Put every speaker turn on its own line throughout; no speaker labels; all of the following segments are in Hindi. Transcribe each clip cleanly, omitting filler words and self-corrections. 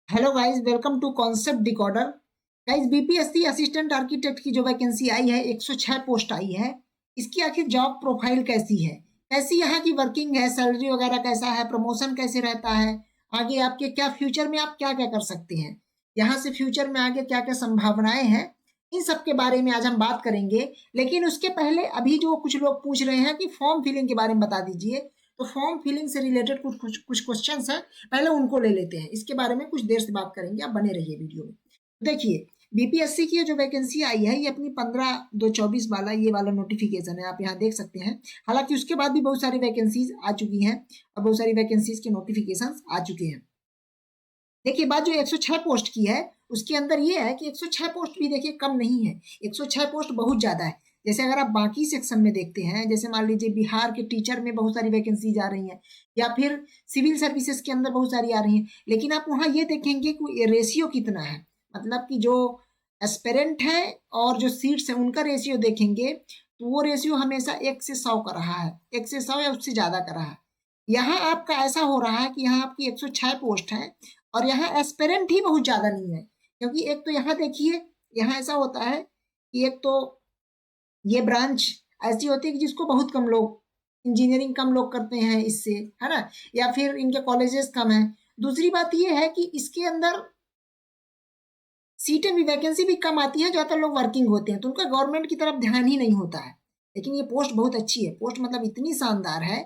Hello guys, welcome to concept decoder. Guys, BPSC assistant architect की जो वैकेंसी आई है, 106 पोस्ट आई है। इसकी आखिर जॉब प्रोफाइल कैसी है, कैसी यहाँ की वर्किंग है, सैलरी वगैरह कैसा है, प्रमोशन कैसे रहता है, आगे आपके क्या फ्यूचर में आप क्या क्या कर सकते हैं, यहाँ से फ्यूचर में आगे क्या क्या संभावनाएं हैं, इन सब के बारे में आज हम बात करेंगे। लेकिन उसके पहले अभी जो कुछ लोग पूछ रहे हैं कि फॉर्म फिलिंग के बारे में बता दीजिए, तो फॉर्म फिलिंग से रिलेटेड कुछ क्वेश्चंस हैं, पहले उनको ले लेते हैं। इसके बारे में कुछ देर से बात करेंगे, आप बने रहिए वीडियो में। देखिए, बीपीएससी की जो वैकेंसी आई है, ये अपनी 15/2/24 वाला ये वाला नोटिफिकेशन है, आप यहाँ देख सकते हैं। हालांकि उसके बाद भी बहुत सारी वैकेंसीज आ चुकी हैं और बहुत सारी वैकेंसीज के नोटिफिकेशन आ चुके हैं। देखिए, बात जो 106 पोस्ट की है, उसके अंदर ये है कि 106 पोस्ट भी देखिए कम नहीं है, 106 पोस्ट बहुत ज्यादा है। जैसे अगर आप बाकी सेक्शन में देखते हैं, जैसे मान लीजिए बिहार के टीचर में बहुत सारी वैकेंसीज आ रही हैं, या फिर सिविल सर्विसेज के अंदर बहुत सारी आ रही हैं, लेकिन आप वहाँ ये देखेंगे कि रेशियो कितना है, मतलब कि जो एस्पेरेंट है और जो सीट्स है उनका रेशियो देखेंगे, तो वो रेशियो हमेशा 1 से 100 का रहा है, 1 से 100 या उससे ज्यादा का रहा है। यहाँ आपका ऐसा हो रहा है कि यहाँ आपकी 106 पोस्ट है और यहाँ एस्पेरेंट ही बहुत ज्यादा नहीं है। क्योंकि एक तो यहाँ देखिए, यहाँ ऐसा होता है कि एक तो ये ब्रांच ऐसी होती है कि जिसको बहुत कम लोग, इंजीनियरिंग कम लोग करते हैं इससे, है ना, या फिर इनके कॉलेजेस कम है। दूसरी बात ये है कि इसके अंदर सीटें भी, वैकेंसी भी कम आती है, ज्यादातर लोग वर्किंग होते हैं, तो उनका गवर्नमेंट की तरफ ध्यान ही नहीं होता है। लेकिन ये पोस्ट बहुत अच्छी है, पोस्ट मतलब इतनी शानदार है,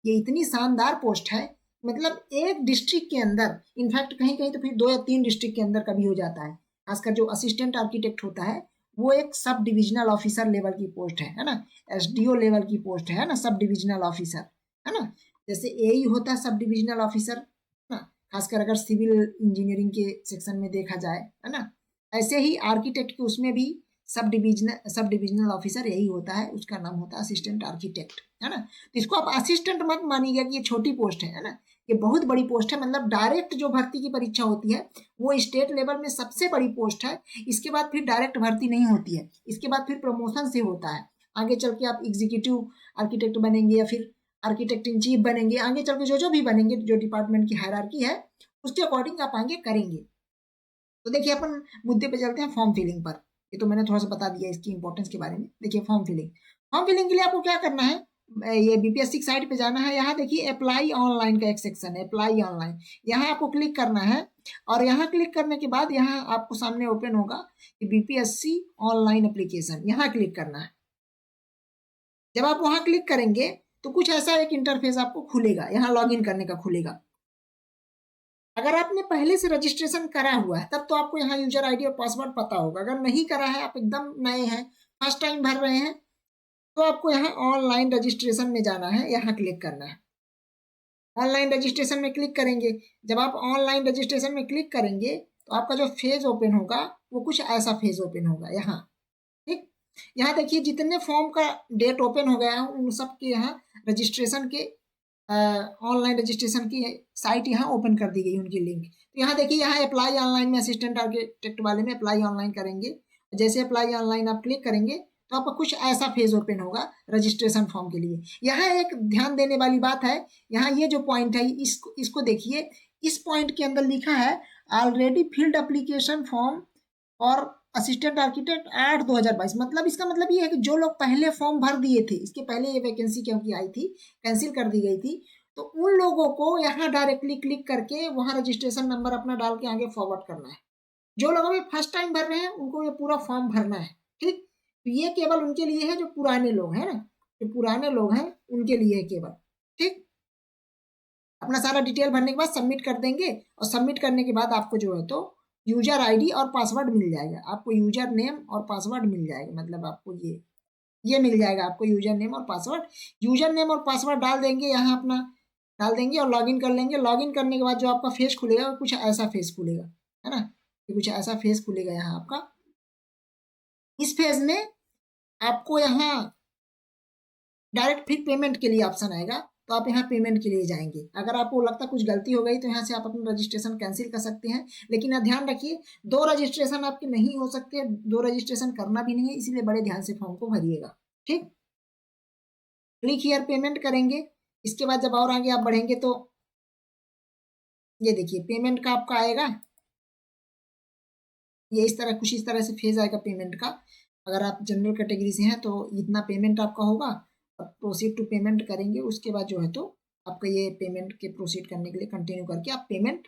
ये इतनी शानदार पोस्ट है, मतलब एक डिस्ट्रिक्ट के अंदर, इनफैक्ट कहीं कहीं तो फिर 2 या 3 डिस्ट्रिक्ट के अंदर कभी हो जाता है। खासकर जो असिस्टेंट आर्किटेक्ट होता है, वो एक सब डिविजनल ऑफिसर लेवल की पोस्ट है ना, एसडीओ लेवल की पोस्ट है ना, सब डिविजनल ऑफिसर, है ना। जैसे एई होता है सब डिविजनल ऑफिसर, ना, खासकर अगर सिविल इंजीनियरिंग के सेक्शन में देखा जाए, है ना। ऐसे ही आर्किटेक्ट के उसमें भी सब डिविजनल ऑफिसर यही होता है, उसका नाम होता है असिस्टेंट आर्किटेक्ट, है ना। तो इसको आप असिस्टेंट मत मानिएगा कि ये छोटी पोस्ट है ना, ये बहुत बड़ी पोस्ट है। मतलब डायरेक्ट जो भर्ती की परीक्षा होती है, वो स्टेट लेवल में सबसे बड़ी पोस्ट है। इसके बाद फिर डायरेक्ट भर्ती नहीं होती है, इसके बाद फिर प्रमोशन से होता है। आगे चल के आप एग्जीक्यूटिव आर्किटेक्ट बनेंगे या फिर आर्किटेक्ट इन चीफ बनेंगे, आगे चल के जो जो भी बनेंगे, जो डिपार्टमेंट की हायरार्की है उसके अकॉर्डिंग आप आगे करेंगे। तो देखिए, अपन मुद्दे पे चलते हैं, फॉर्म फिलिंग पर। ये तो मैंने थोड़ा सा बता दिया इसकी इंपॉर्टेंस के बारे में। देखिए, फॉर्म फिलिंग के लिए आपको क्या करना है, ये बीपीएससी साइट पे जाना है। यहाँ देखिए, अप्लाई ऑनलाइन का एक सेक्शन है, अप्लाई ऑनलाइन, यहाँ आपको क्लिक करना है। और यहाँ क्लिक करने के बाद यहाँ आपको सामने ओपन होगा कि बीपीएससी ऑनलाइन एप्लीकेशन, यहाँ क्लिक करना है। जब आप वहां क्लिक करेंगे तो कुछ ऐसा एक इंटरफेस आपको खुलेगा, यहाँ लॉग इन करने का खुलेगा। अगर आपने पहले से रजिस्ट्रेशन करा हुआ है तब तो आपको यहाँ यूजर आईडी और पासवर्ड पता होगा। अगर नहीं करा है, आप एकदम नए हैं, फर्स्ट टाइम भर रहे हैं, तो आपको यहाँ ऑनलाइन रजिस्ट्रेशन में जाना है, यहाँ क्लिक करना है। ऑनलाइन रजिस्ट्रेशन में क्लिक करेंगे। जब आप ऑनलाइन रजिस्ट्रेशन में क्लिक करेंगे तो आपका जो फेज ओपन होगा वो कुछ ऐसा फेज ओपन होगा यहाँ। ठीक, यहाँ देखिए जितने फॉर्म का डेट ओपन हो गया है उन सब के यहाँ रजिस्ट्रेशन के, ऑनलाइन रजिस्ट्रेशन की साइट यहाँ ओपन कर दी गई, उनकी लिंक। तो यहाँ देखिए, यहाँ अप्लाई ऑनलाइन में असिस्टेंट आर्किटेक्ट वाले में अप्लाई ऑनलाइन करेंगे। जैसे अप्लाई ऑनलाइन आप क्लिक करेंगे तो आपका कुछ ऐसा फेज ओपन होगा रजिस्ट्रेशन फॉर्म के लिए। यहाँ एक ध्यान देने वाली बात है, यहाँ ये जो पॉइंट है इसको देखिए। इस पॉइंट के अंदर लिखा है ऑलरेडी फिल्ड एप्लीकेशन फॉर्म और असिस्टेंट आर्किटेक्ट 8/2022। मतलब इसका मतलब ये है कि जो लोग पहले फॉर्म भर दिए थे, इसके पहले ये वैकेंसी क्योंकि आई थी, कैंसिल कर दी गई थी, तो उन लोगों को यहाँ डायरेक्टली क्लिक करके वहां रजिस्ट्रेशन नंबर अपना डाल के आगे फॉरवर्ड करना है। जो लोग अभी फर्स्ट टाइम भर रहे हैं उनको ये पूरा फॉर्म भरना है। ठीक, तो ये केवल उनके लिए है जो पुराने लोग हैं ना, जो पुराने लोग हैं उनके लिए है केवल। ठीक, अपना सारा डिटेल भरने के बाद सबमिट कर देंगे, और सबमिट करने के बाद आपको जो है तो यूजर आईडी और पासवर्ड मिल जाएगा, आपको यूजर नेम और पासवर्ड मिल जाएगा। मतलब आपको ये मिल जाएगा, आपको यूजर नेम और पासवर्ड। यूजर नेम और पासवर्ड डाल देंगे, यहाँ अपना डाल देंगे और लॉगिन कर लेंगे। लॉगिन करने के बाद जो आपका फेस खुलेगा वो कुछ ऐसा फेस खुलेगा, है ना, ये कुछ ऐसा फेस खुलेगा यहाँ आपका। इस फेज में आपको यहाँ डायरेक्ट फिर पेमेंट के लिए ऑप्शन आएगा, तो आप यहाँ पेमेंट के लिए जाएंगे। अगर आपको लगता है कुछ गलती हो गई तो यहाँ से आप अपना रजिस्ट्रेशन कैंसिल कर सकते हैं। लेकिन आप ध्यान रखिए, 2 रजिस्ट्रेशन आपके नहीं हो सकते, 2 रजिस्ट्रेशन करना भी नहीं है, इसीलिए बड़े ध्यान से फॉर्म को भरिएगा। ठीक, क्लिक हियर पेमेंट करेंगे। इसके बाद जब और आगे आप बढ़ेंगे तो ये देखिए पेमेंट का आपका आएगा, ये इस तरह कुछ इस तरह से फेज आएगा पेमेंट का। अगर आप जनरल कैटेगरी से हैं तो इतना पेमेंट आपका होगा, और प्रोसीड टू पेमेंट करेंगे, उसके बाद जो है तो आपका ये पेमेंट के प्रोसीड करने के लिए कंटिन्यू करके आप पेमेंट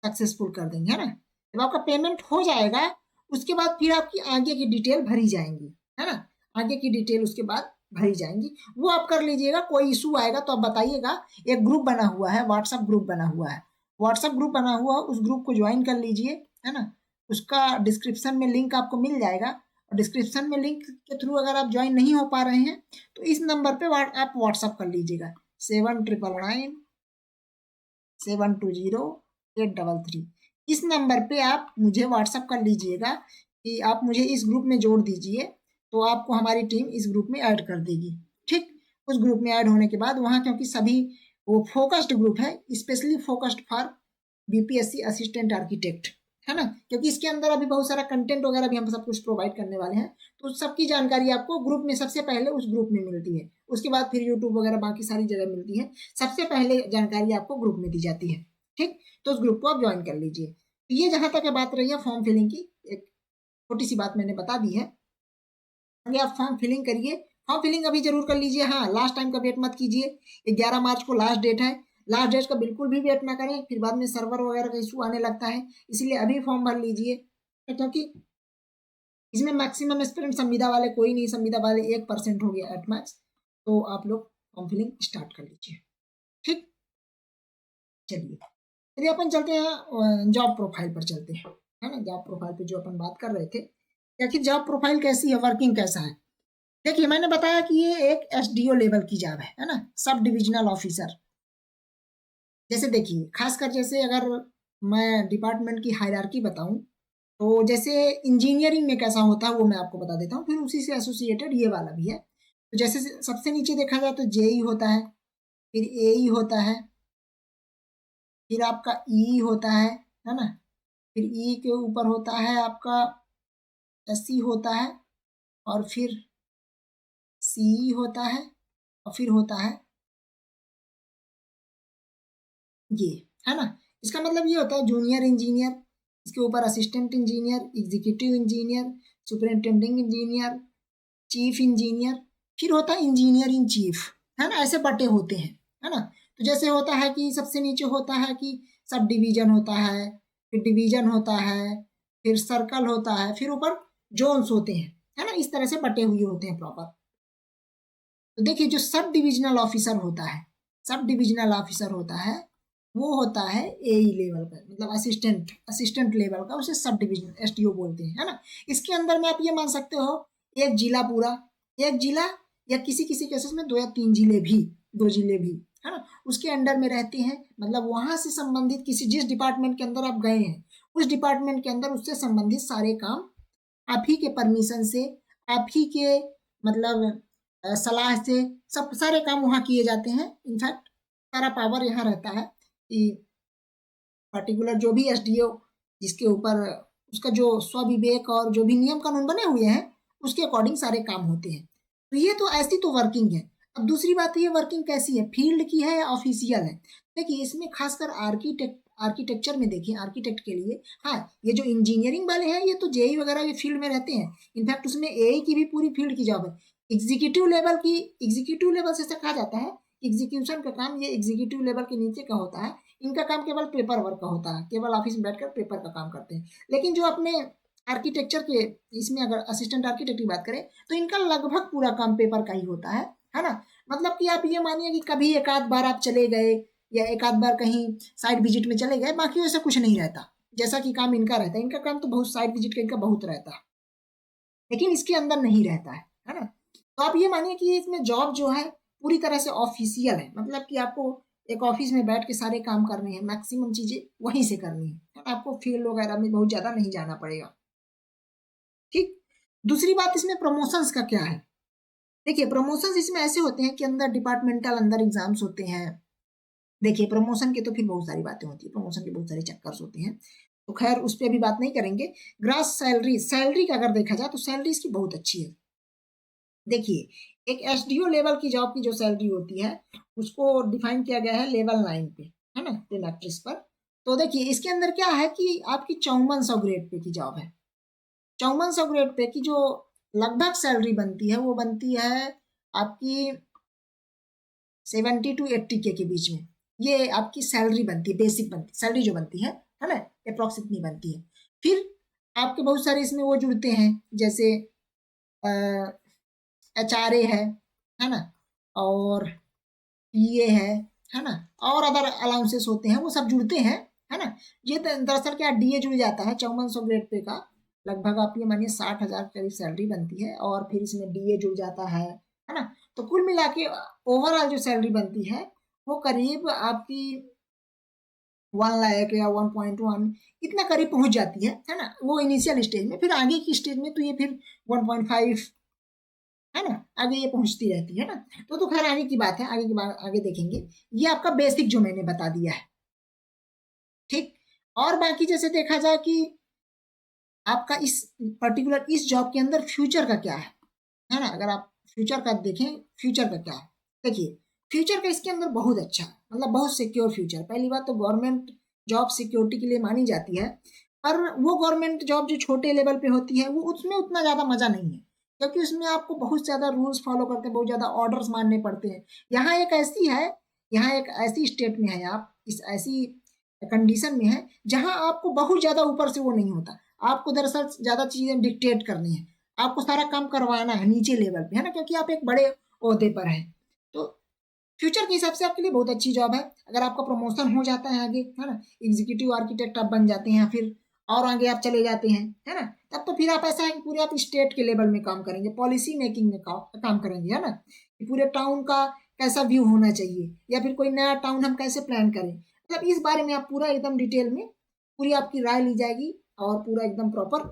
सक्सेसफुल कर देंगे, है ना। जब आपका पेमेंट हो जाएगा उसके बाद फिर आपकी आगे की डिटेल भरी जाएंगी, है ना। आगे की डिटेल उसके बाद भरी जाएंगी, वो आप कर लीजिएगा। कोई इशू आएगा तो आप बताइएगा। एक ग्रुप बना हुआ है, व्हाट्सएप ग्रुप बना हुआ है, व्हाट्सएप ग्रुप बना हुआ, उस ग्रुप को ज्वाइन कर लीजिए, है ना। उसका डिस्क्रिप्शन में लिंक आपको मिल जाएगा, और डिस्क्रिप्शन में लिंक के थ्रू अगर आप ज्वाइन नहीं हो पा रहे हैं तो इस नंबर पे आप व्हाट्सएप कर लीजिएगा, 7999 720 833। इस नंबर पे आप मुझे व्हाट्सएप कर लीजिएगा कि आप मुझे इस ग्रुप में जोड़ दीजिए, तो आपको हमारी टीम इस ग्रुप में ऐड कर देगी। ठीक, उस ग्रुप में ऐड होने के बाद वहाँ, क्योंकि सभी वो फोकस्ड ग्रुप है, specially focused for BPSC assistant architect, है ना। क्योंकि इसके अंदर अभी बहुत सारा कंटेंट वगैरह भी हम सब कुछ प्रोवाइड करने वाले हैं, तो सबकी जानकारी आपको ग्रुप में सबसे पहले उस ग्रुप में मिलती है, उसके बाद फिर यूट्यूब वगैरह बाकी सारी जगह मिलती है, सबसे पहले जानकारी आपको ग्रुप में दी जाती है। ठीक, तो उस ग्रुप को आप ज्वाइन कर लीजिए। तो ये जहां तक बात रही है फॉर्म फिलिंग की, एक छोटी सी बात मैंने बता दी है। आगे आप फॉर्म फिलिंग करिए, फॉर्म फिलिंग अभी जरूर कर लीजिए। हाँ, लास्ट टाइम का वेट मत कीजिए, 11 मार्च को लास्ट डेट है। लास्ट डेट का बिल्कुल भी वेट ना करें, फिर बाद में सर्वर वगैरह का इशू आने लगता है, इसलिए अभी फॉर्म भर लीजिए, क्योंकि इसमें मैक्सिमम एस्पिरेंट संविदा वाले कोई नहीं, संविदा वाले 1% हो गया एट मैक्स। तो आप लोग फॉर्म फिलिंग स्टार्ट कर लीजिए। ठीक, चलिए चलिए अपन चलते हैं जॉब प्रोफाइल पर चलते हैं, है ना। जॉब प्रोफाइल पे जो अपन बात कर रहे थे, आखिर जॉब प्रोफाइल कैसी है, वर्किंग कैसा है। देखिए, मैंने बताया कि ये एक एसडीओ लेवल की जॉब है ना, सब डिविजनल ऑफिसर। जैसे देखिए, खासकर जैसे अगर मैं डिपार्टमेंट की हायरार्की बताऊं, तो जैसे इंजीनियरिंग में कैसा होता है वो मैं आपको बता देता हूँ, फिर उसी से एसोसिएटेड ये वाला भी है। तो जैसे सबसे नीचे देखा जाए तो जेई होता है, फिर एई होता है, फिर आपका ई होता है ना। फिर ई के ऊपर होता है आपका एससी होता है, और फिर सी होता है, और फिर होता है ये, है ना। इसका मतलब ये होता है जूनियर इंजीनियर, इसके ऊपर assistant engineer, executive engineer, superintending engineer, chief engineer, फिर होता है इंजीनियर इन चीफ, है ना। ऐसे बटे होते हैं, है ना। तो जैसे होता है कि सबसे नीचे होता है कि सब डिवीजन होता है, फिर डिवीजन होता है, फिर सर्कल होता है, फिर ऊपर जोन्स होते हैं, है ना। इस तरह से बटे हुए होते हैं प्रॉपर। तो देखिए, जो सब डिविजनल ऑफिसर होता है, सब डिविजनल ऑफिसर होता है, वो होता है एई लेवल का, मतलब असिस्टेंट असिस्टेंट लेवल का, उसे सब डिविजन एसडीओ बोलते हैं, है ना। इसके अंदर में आप ये मान सकते हो, एक जिला पूरा, एक जिला, या किसी किसी केसेस में 2 या 3 जिले भी, 2 जिले भी, है ना, उसके अंडर में रहते हैं। मतलब वहां से संबंधित किसी जिस डिपार्टमेंट के अंदर आप गए हैं, उस डिपार्टमेंट के अंदर उससे संबंधित सारे काम आप ही के परमिशन से, आप ही के मतलब सलाह से सब सारे काम वहाँ किए जाते हैं। इनफैक्ट सारा पावर यहाँ रहता है कि पर्टिकुलर जो भी एसडीओ जिसके ऊपर उसका जो स्वविवेक और जो भी नियम कानून बने हुए हैं उसके अकॉर्डिंग सारे काम होते हैं। तो ये तो ऐसी तो वर्किंग है। अब दूसरी बात, ये वर्किंग कैसी है, फील्ड की है या ऑफिशियल है। देखिए, इसमें खासकर आर्किटेक्चर में देखिए, आर्किटेक्ट के लिए, हाँ, ये जो इंजीनियरिंग वाले हैं ये तो जेई वगैरह ये फील्ड में रहते हैं। इनफैक्ट उसमें एई की भी पूरी फील्ड की जॉब है। एग्जीक्यूटिव लेवल की, एग्जीक्यूटिव लेवल से कहा जाता है, एग्जीक्यूशन का काम ये एग्जीक्यूटिव लेवल के नीचे का होता है। इनका काम केवल पेपर वर्क का होता है, केवल ऑफिस में बैठकर पेपर का काम करते हैं। लेकिन जो अपने आर्किटेक्चर के इसमें अगर असिस्टेंट आर्किटेक्ट की बात करें तो इनका लगभग पूरा काम पेपर का ही होता है ना। मतलब कि आप ये मानिए कि कभी एक आध बार आप चले गए या एक आध बार कहीं साइड विजिट में चले गए, बाकी वैसे कुछ नहीं रहता जैसा कि काम इनका रहता है। इनका काम तो बहुत साइड विजिट का इनका बहुत रहता है, लेकिन इसके अंदर नहीं रहता है ना। तो आप ये मानिए कि इसमें जॉब जो है पूरी तरह से ऑफिशियल है, मतलब कि आपको एक ऑफिस में बैठ के सारे काम करने हैं, मैक्सिमम चीजें वहीं से करनी है, आपको फील्ड वगैरह में बहुत ज्यादा नहीं जाना पड़ेगा। ठीक, दूसरी बात, इसमें प्रमोशंस का क्या है। देखिए, प्रमोशंस इसमें ऐसे होते हैं कि अंदर डिपार्टमेंटल अंदर एग्जाम्स होते हैं। देखिए, प्रमोशन के तो फिर बहुत सारी बातें होती है, प्रमोशन के बहुत सारे चक्कर होते हैं, तो खैर उस पर अभी बात नहीं करेंगे। ग्रास सैलरी, सैलरी का अगर देखा जाए तो सैलरी इसकी बहुत अच्छी है। देखिए, एक एसडीओ लेवल की जॉब की जो सैलरी होती है उसको डिफाइन किया गया है लेवल 9 पे, है ना, पे मैट्रिक्स पर। तो देखिए, इसके अंदर क्या है कि आपकी 5400 ग्रेड पे की जॉब है। 5400 ग्रेड पे की जो लगभग सैलरी बनती है वो बनती है आपकी 70 टू 80 के बीच में। ये आपकी सैलरी बनती है, बेसिक बनती सैलरी जो बनती है ना, अप्रॉक्स इतनी बनती है। फिर आपके बहुत सारे इसमें वो जुड़ते हैं, जैसे HRA है ना, और PA है ना, और अदर अलाउंसेस होते हैं, वो सब जुड़ते हैं, है ना। ये दरअसल क्या DA जुड़ जाता है 5400 ग्रेड पे का, लगभग आप ये मानिए 60,000 करीब सैलरी बनती है, और फिर इसमें DA जुड़ जाता है ना। तो कुल मिला के ओवरऑल जो सैलरी बनती है वो करीब आपकी 1 लाख या 1.1 इतना करीब पहुंच जाती है ना, वो इनिशियल स्टेज में। फिर आगे की स्टेज में तो ये फिर 1.5 है ना, आगे ये पहुंचती रहती है ना। तो खैर आगे की बात है, आगे की बात आगे देखेंगे। ये आपका बेसिक जो मैंने बता दिया है, ठीक। और बाकी जैसे देखा जाए कि आपका इस पर्टिकुलर इस जॉब के अंदर फ्यूचर का क्या है ना, अगर आप फ्यूचर का देखें, फ्यूचर का क्या है, देखिए फ्यूचर का इसके अंदर बहुत अच्छा है, मतलब बहुत सिक्योर फ्यूचर। पहली बात तो गवर्नमेंट जॉब सिक्योरिटी के लिए मानी जाती है, पर वो गवर्नमेंट जॉब जो छोटे लेवल पे होती है वो उसमें उतना ज़्यादा मज़ा नहीं है, क्योंकि उसमें आपको बहुत ज़्यादा रूल्स फॉलो करके बहुत ज़्यादा ऑर्डर्स मानने पड़ते हैं। यहाँ एक ऐसी है, यहाँ एक ऐसी स्टेट में है, आप इस ऐसी कंडीशन में है जहाँ आपको बहुत ज़्यादा ऊपर से वो नहीं होता। आपको दरअसल ज़्यादा चीज़ें डिक्टेट करनी है, आपको सारा काम करवाना है नीचे लेवल पे, है ना, क्योंकि आप एक बड़े ओहदे पर हैं। तो फ्यूचर के हिसाब से आपके लिए बहुत अच्छी जॉब है। अगर आपका प्रमोशन हो जाता है आगे, है ना, एग्जीक्यूटिव आर्किटेक्ट आप बन जाते हैं, फिर और आगे आप चले जाते हैं, है ना, तब तो फिर आप ऐसा है कि पूरे आप स्टेट के लेवल में काम करेंगे, पॉलिसी मेकिंग में काम करेंगे, है ना, कि पूरे टाउन का कैसा व्यू होना चाहिए, या फिर कोई नया टाउन हम कैसे प्लान करें, मतलब इस बारे में आप पूरा एकदम डिटेल में पूरी आपकी राय ली जाएगी, और पूरा एकदम प्रॉपर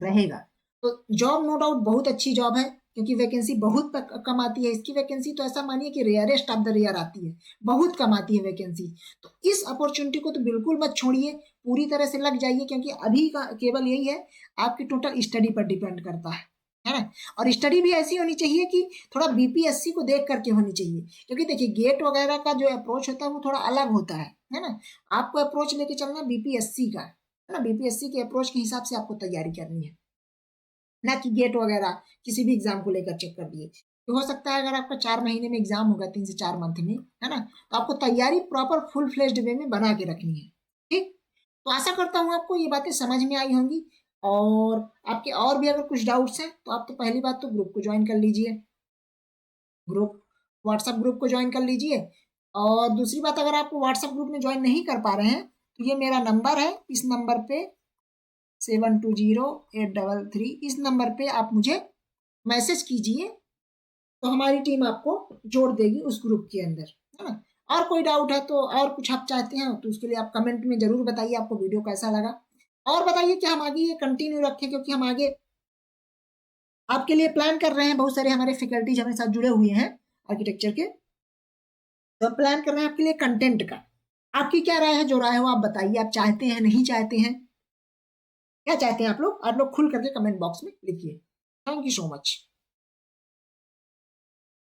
रहेगा। तो जॉब नो डाउट बहुत अच्छी जॉब है, क्योंकि वैकेंसी बहुत कम आती है। इसकी वैकेंसी तो ऐसा मानिए कि रेयरेस्ट ऑफ द रेयर आती है, बहुत कम आती है वैकेंसी। तो इस अपॉर्चुनिटी को तो बिल्कुल मत छोड़िए, पूरी तरह से लग जाइए, क्योंकि अभी का केवल यही है, आपकी टोटल स्टडी पर डिपेंड करता है ना। और स्टडी भी ऐसी होनी चाहिए कि थोड़ा BPSC को देख करके होनी चाहिए, क्योंकि देखिए गेट वगैरह का जो अप्रोच होता है वो थोड़ा अलग होता है ना। आपको अप्रोच लेके चलना BPSC का, है ना, BPSC के अप्रोच के हिसाब से आपको तैयारी करनी है, ना कि गेट वगैरह किसी भी एग्जाम को लेकर चेक कर दिए। तो हो सकता है अगर आपका 4 महीने में एग्जाम होगा, 3 से 4 मंथ में, है ना, तो आपको तैयारी प्रॉपर फुल फ्लेज्ड वे में बना के रखनी है, ठीक। तो आशा करता हूँ आपको ये बातें समझ में आई होंगी, और आपके और भी अगर कुछ डाउट्स हैं तो आप तो पहली बात तो ग्रुप को ज्वाइन कर लीजिए, ग्रुप व्हाट्सएप ग्रुप को ज्वाइन कर लीजिए। और दूसरी बात, अगर आप व्हाट्सएप ग्रुप में ज्वाइन नहीं कर पा रहे हैं तो ये मेरा नंबर है, इस नंबर पे 720833, इस नंबर पे आप मुझे मैसेज कीजिए, तो हमारी टीम आपको जोड़ देगी उस ग्रुप के अंदर, है ना। और कोई डाउट है तो, और कुछ आप चाहते हैं तो उसके लिए आप कमेंट में जरूर बताइए आपको वीडियो कैसा लगा, और बताइए कि हम आगे ये कंटिन्यू रखें, क्योंकि हम आगे आपके लिए प्लान कर रहे हैं। बहुत सारे हमारे फैकल्टीज हमारे साथ जुड़े हुए हैं आर्किटेक्चर के, तो हम प्लान कर रहे हैं आपके लिए कंटेंट का। आपकी क्या राय है, जो राय हो आप बताइए, आप चाहते हैं नहीं चाहते हैं, क्या चाहते हैं आप लोग खुल करके कमेंट बॉक्स में लिखिए। Thank you so much.